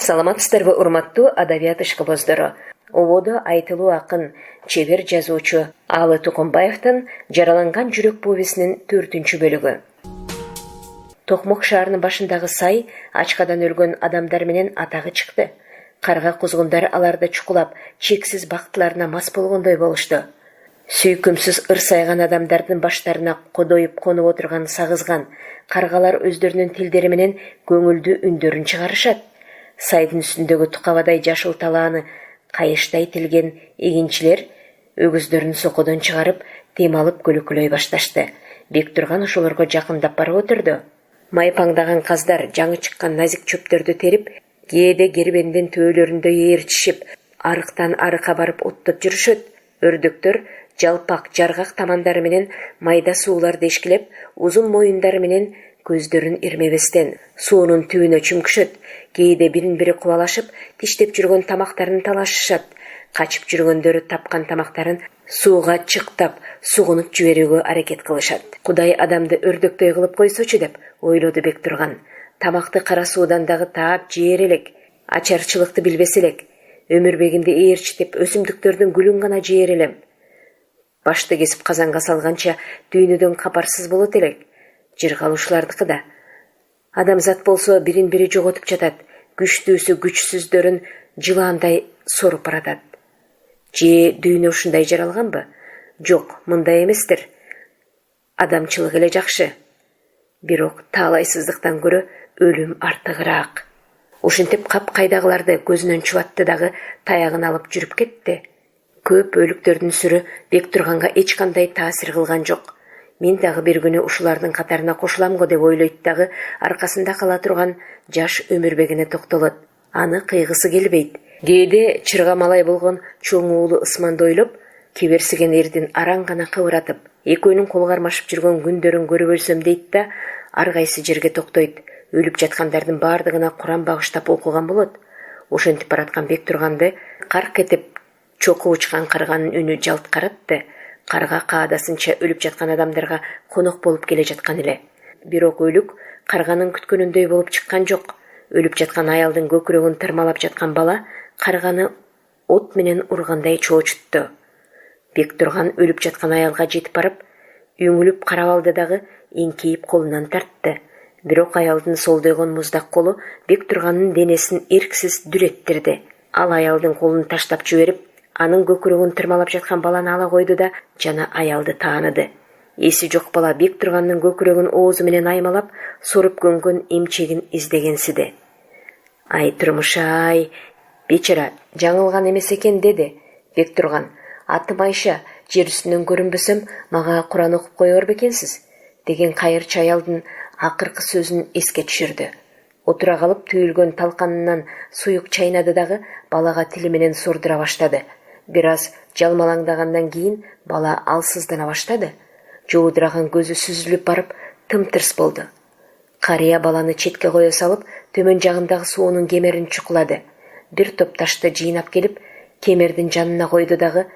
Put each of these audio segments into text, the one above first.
Саламатсыздарбы, урматтуу адабият ишкыбыздары. Ободо айтылуу акын, чебер жазуучу Алы Тукумбаевдин Жараланган жүрөк повесинин 4-чү бөлүгү. Токмок шаарынын башындагы сай ачкадан өлгөн адамдар менен атагы чыкты. Карга кузгундар аларды чукулап, чексиз бактыларына мас болгондой болушту. Сүйкүмсүз ырсайган адамдардын баштарына кодоюп конуп отурган сагызган каргалар өздөрүнүн тилдери менен көңүлдүү үндөрүн чыгарышат. Сайдын үстүндөгү тукабадай жашыл талааны кайыштай тилген эгинчилер өгүздөрүн сокодон чыгарып, дем алып көлөкөлөй башташты. Бектурган ошолорго жакындап барып отурду. Майпаңдаган каздар жаңы чыккан назик чөптөрдү терип, кээде кербендин төөлөрүндө ээрчишип, арыктан арыкка барып оттоп жүрүшөт. Өрдөктөр жалпак жаргак тамандары менен майда сууларды эшкилеп, узун моюндары менен көздөрүн ирмебестен суунун түбүнө чүмкүшөт. Кээде бирин-бири кубалашып, тиштеп жүргөн тамактарын талашышат. Качып жүргөндөрү тапкан тамактарын сууга чыктап, сугунуп жиберүүгө аракет кылышат. Кудай адамды өрдөктөй кылып койсочу деп ойлоду Бектурган. Тамакты кара суудан дагы таап жээр элек, ачарчылыкты билбес элек. Өмүрбегинди ээрчитип, өсүмдүктөрдүн гүлүн гана жээр элем. Башты кесип казанга салганча дүйнөдөн капарсыз болот элек. Жыргалуучулардыкы да. Адамзат болсо бирин-бири жоготуп жатат, күчтүүсү күчсүздөрүн жылаандай соруп баратат. Же дүйнө ушундай жаралганбы? Жок, мындай эместир. Адамчылык эле жакшы. Бирок таалайсыздыктан көрө өлүм артыгыраак. Ушинтип кап-кайдагыларды көзүнөн чубатты дагы таягын алып жүрүп кетти. Көп өлүктөрдүн сүрү Бектурганга эч кандай таасир кылган жок. Мен дагы бир күнү ушулардын катарына кошуламго деп ойлойт дагы аркасында кала турган жаш өмүрбегине токтолот. Аны кыйгысы келбейт. Кээде чырга малай болгон чоң уулу Ысманды ойлоп, кеберсиген эрдин араң гана кыбыратып, экөөнүн кол кармашып жүргөн күндөрүн көрүп өлсөм дейт да, ар кайсы жерге токтойт. Өлүп жаткандардын баардыгына Куран багыштап окуган болот. Ошентип бараткан Бектурганды карк этип чокуп учкан карганын үнү жалт каратты. Карга каадасынча өлүп жаткан адамдарга конок болуп келе жаткан эле. Бирок өлүк карганын күткөнүндөй болуп чыккан жок. Өлүп жаткан аялдын көкүрөгүн тырмалап жаткан бала карганы от менен ургандай чоочутту. Бектурган өлүп жаткан аялга жетип барып, үңүлүп карап алды дагы эңкейип колунан тартты. Бирок аялдын солдойгон муздак колу Бектурганын денесин эрксиз дүреттирди. Ал аялдын колун таштап жиберип, анын көкүрөгүн тырмалап жаткан баланы ала койду да жана аялды тааныды. Эси жок бала Бектурганын көкүрөгүн оозу менен аймалап, соруп көнгөн эмчегин издегенсиди. Ай турмуш-ай, бечара жаңылган эмес экен деди Бектурган. Атым Айша, жер үстүнөн көрүнбөсөм, мага Куран окуп коер бекенсиз деген кайырчы аялдын акыркы сөзүн эске түшүрдү. Отура калып түйүлгөн талканынан суюк чайнады дагы балага тили менен сурдура баштады. Бир аз жалмалаңдагандан кийин бала алсыздана баштады. Жоодураган көзү сүзүлүп барып тым-тырс болду. Карыя баланы четке кое салып, төмөн жагындагы суунун кемерин чукулады. Бир топ ташты жыйнап келип, кемердин жанына койду дагы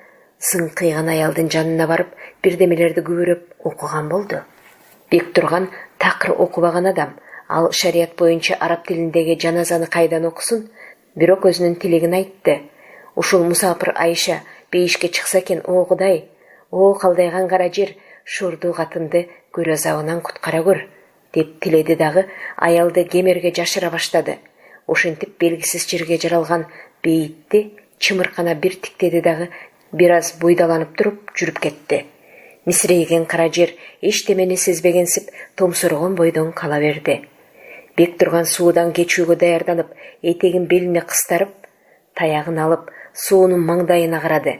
сыңкыйган аялдын жанына барып, бирдемелерди күбөрөп окуган болду. Бектурган такыр окубаган адам. Ал шарият боюнча араб тилиндеги жаназаны кайдан окусун? Бирок өзүнүн тилегин айтты. Ушул мусапыр Айша бейишке чыкса экен, о Кудай, о калдайган кара жер, шурдуу катынды көр азабынан куткара көр, деп тиледи дагы аялды кемерге жашыра баштады. Ошентип белгисиз жерге жаралган бейитти чымыркана бир тиктеди дагы бир аз буйдаланып туруп жүрүп кетти. Мисирейген кара жер эчтемени сезбегенсип томсоргон бойдон кала берди. Бектурган суудан кечүүгө даярданып, этегин белине кыстарып, таягын алып, суунун маңдайына карады.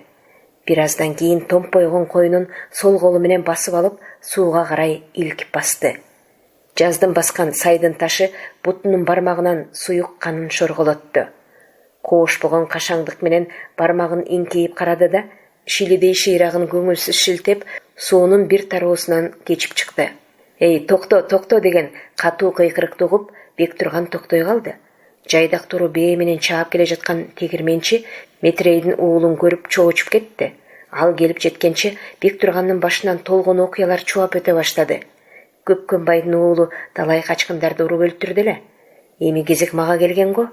Бир аздан кийин томпойгон койнун сол колу менен басып алып, сууга карай илкип басты. Жаздын баскан сайдын ташы бутунун бармагынан суюк канын шорголотту. Коошпогон кашаңдык менен бармагын эңкейип карады да, шилидей шыйрагын көңүлсүз шилтеп, суунун бир тароосунан кечип чыкты. Эй, токто деген катуу кыйкырыкты угуп, Бектурган токтой калды. Жайдак туру бээ менен чаап келе жаткан тегирменчи метрейдин уулун көрүп чоочуп кетти. Ал келип жеткенче Бектургандын башынан толгон окуялар чуап өтө баштады. Көпкөнбайдын уулу талай качкындарды уруп өлтүрдү эле. Эми кезек мага келген го.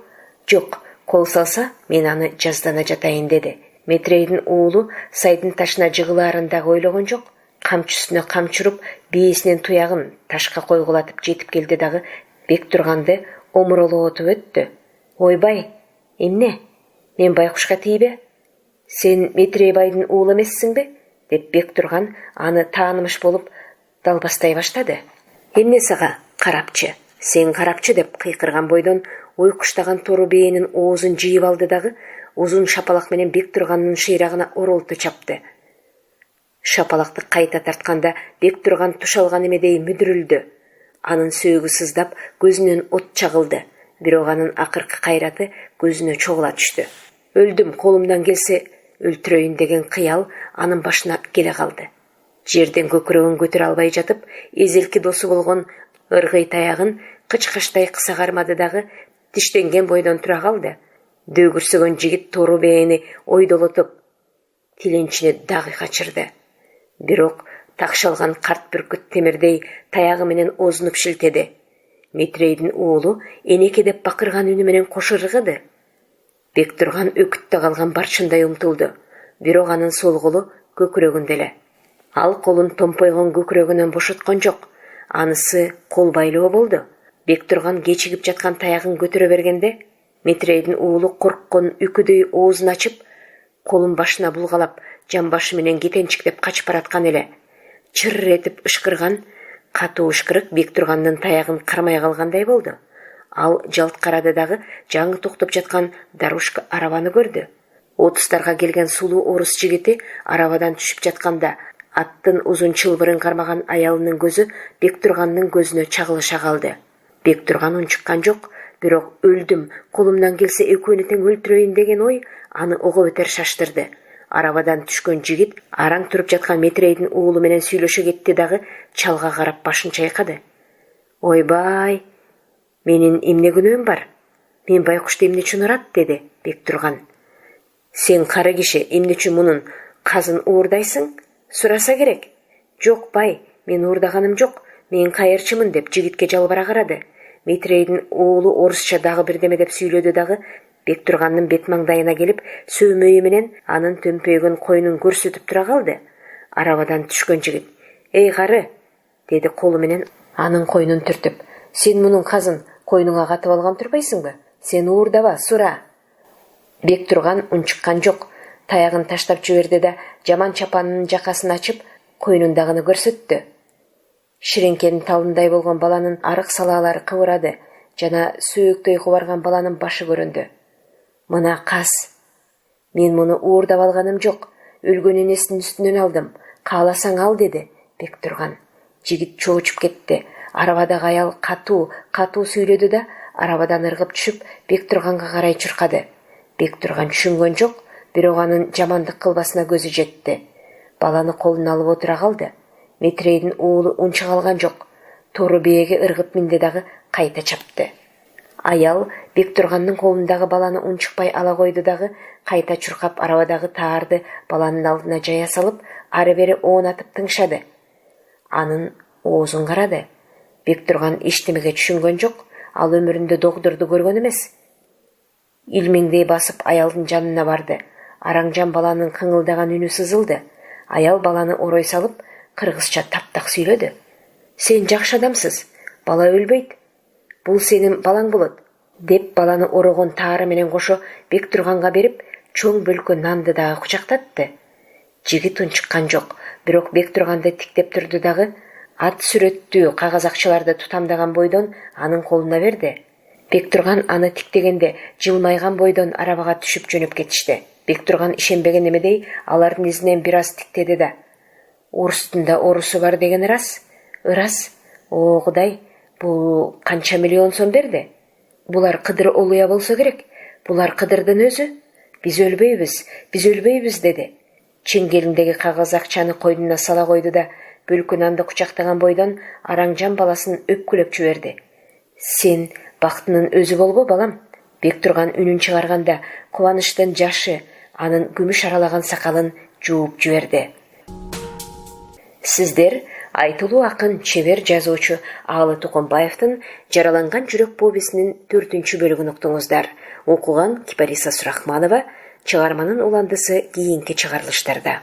Жок, кол салса, мен аны жаздана жатайын деди. Метрейдин уулу сайдын ташына жыгылаарында ойлогон жок. Камчысына камчы уруп, бээсинин туягын ташка койгулатып жетип келди дагы Бектурганды омуролотуп өттү. Ойбай, эмне? Мен байкушка тийбе? Сен Метрей байдын уулу эмессиңби? Деп Бектурган аны таанымыш болуп далбастай баштады. Эмне сага, карапчы? Сен карапчы деп кыйкырган бойдон ойкуштаган тору бээнин оозун жыйып алды дагы узун шапалак менен Бектурганын шыйрагына оролту чапты. Шапалакты кайта тартканда Бектурган туш алган эмедей мүдүрүлдү. Анын сөөгү сыздап, көзүнөн от чагылды. Бирок анын акыркы кайраты көзүнө чогула түштү. Өлдүм, колумдан келсе өлтүрөйүн деген кыял анын башына келе калды. Жерден көкүрөгүн көтөрө албай жатып, эзелки досу болгон ыргый таягын кычкычтай кыса кармады дагы тиштенген бойдон тура калды. Дөгүрсөгөн жигит тору бээни ойдолотуп, тиленчине дагы качырды. Бирок такшалган карт бүркүт темирдей таягы менен оозунуп шилтеди. Метрейдин уулу энеке деп бакырган үнү менен кошо ыргыды. Бектурган өкүттө калган барчындай умтулду. Бирок анын сол колу көкүрөгүндө эле. Ал колун томпойгон көкүрөгүнөн бошоткон жок. Анысы кол байлоо болду. Бектурган кечигип жаткан таягын көтөрө бергенде, Метрейдин уулу корккон үкүдөй оозун ачып, колун башына булгалап, жамбашы менен кетенчиктеп качып бараткан эле. Чыр этип ышкырган, катуу ышкырык Бектургандын таягын кармай калгандай болду. Ал жалт карады дагы жаңы токтоп жаткан Дарушка арабаны көрдү. 30-тарга келген сулуу орус жигити арабадан түшүп жатканда аттын узун чылбырын кармаган аялынын көзү Бектургандын көзүнө чагылыша калды. Бектурган унчуккан жок, бирок өлдүм, колумдан келсе экөөнү тең өлтүрөйүн деген ой аны ого бетер шаштырды. Арабадан түшкөн жигит араң туруп жаткан Метрейдин уулу менен сүйлөшө кетти дагы чалга карап башын чайкады. Ойбай, менин эмне күнөөм бар? Мен байкушты эмне үчүн урат, деди Бектурган. Сен кары киши, эмне үчүн мунун казын уурдайсың? Сураса керек. Жок бай, мен уурдаганым жок, мен кайырчымын деп жигитке жалбара карады. Метрейдин уулу орусча дагы бирдеме деп сүйлөдү дагы Бектургандын бет маңдайына келип, сөөмөйү менен анын төмпөйгөн койнун көрсөтүп тура калды. Арабадан түшкөн жигит: "Эй кары", деди колу менен анын койнун түртүп. "Сен мунун казын койнуңа катып алган турбайсыңбы? Сен уурдаба, сура." Бектурган унчуккан жок, таягын таштап жиберди да жаман чапанынын жакасын ачып, койнундагыны көрсөттү. Ширеңкенин талындай болгон баланын арык салаалары кыбырады, жана сөөктөй кубарган баланын башы көрүндү. "Мына каз. Мен муну уурдап алганым жок. Өлгөн энесинин үстүнөн алдым. Кааласаң ал", деди Бектурган. Жигит чоочуп кетти. Арабадагы аял катуу сүйлөдү да арабадан ыргып түшүп Бектурганга карай чуркады. Бектурган түшүнгөн жок, бирок анын жамандык кылбасына көзү жетти. Баланы колуна алып отура калды. Метрейдин уулу унчук алган жок. Тору бээге ыргып минди дагы кайта чапты. Аял Бектургандын колундагы баланы унчукпай ала койду дагы кайта чуркап арабадагы таарды баланын алдына жая салып, ары бери оонатып тыңшады. Анын оозун карады. Бектурган эчтемеге түшүнгөн жок, ал өмүрүндө догдурду көргөн эмес. Илмеңдей басып аялдын жанына барды. Араңжан баланын кыңылдаган үнү сызылды. Аял баланы орой салып, кыргызча таптак сүйлөдү. "Сен жакшы адамсыз. Бала өлбөйт. Бул сенин балаң болот", деп баланы орогон таары менен кошо Бектурганга берип, чоң бөлкө нанды дагы кучактатты. Жигит унчуккан жок, бирок Бектурганды тиктеп турду дагы ат сүрөттүү кагаз акчаларды тутамдаган бойдон анын колуна берди. Бектурган аны тиктегенде жылмайган бойдон арабага түшүп жөнөп кетишти. Бектурган ишенбеген эмедей алардын изинен бир аз тиктеди да: "Орустун да орусу бар деген ырас? Ырас? О Кудай, бул канча миллион сом берди? Булар Кыдыр Олуя болсо керек. Булар Кыдырдын өзү. Биз өлбөйбүз", деди. Чеңгелиндеги кагаз акчаны койнуна сала койду да бөлкө нанды кучактаган бойдон Араңжан баласын өпкүлөп жиберди. "Сен бактынын өзү болбо, балам". Бектурган үнүн чыгарганда кубанычтын жашы анын күмүш аралаган сакалын жууп жиберди. Сиздер Айтылуу акын, чебер жазуучу Алы Тукумбаевдин «Жараланган жүрөк» повесинин 4-чү бөлүгүн уктуңуздар. Окуган Кипариса Сурахманова, чыгарманын уландысы кийинки чыгарылыштарда.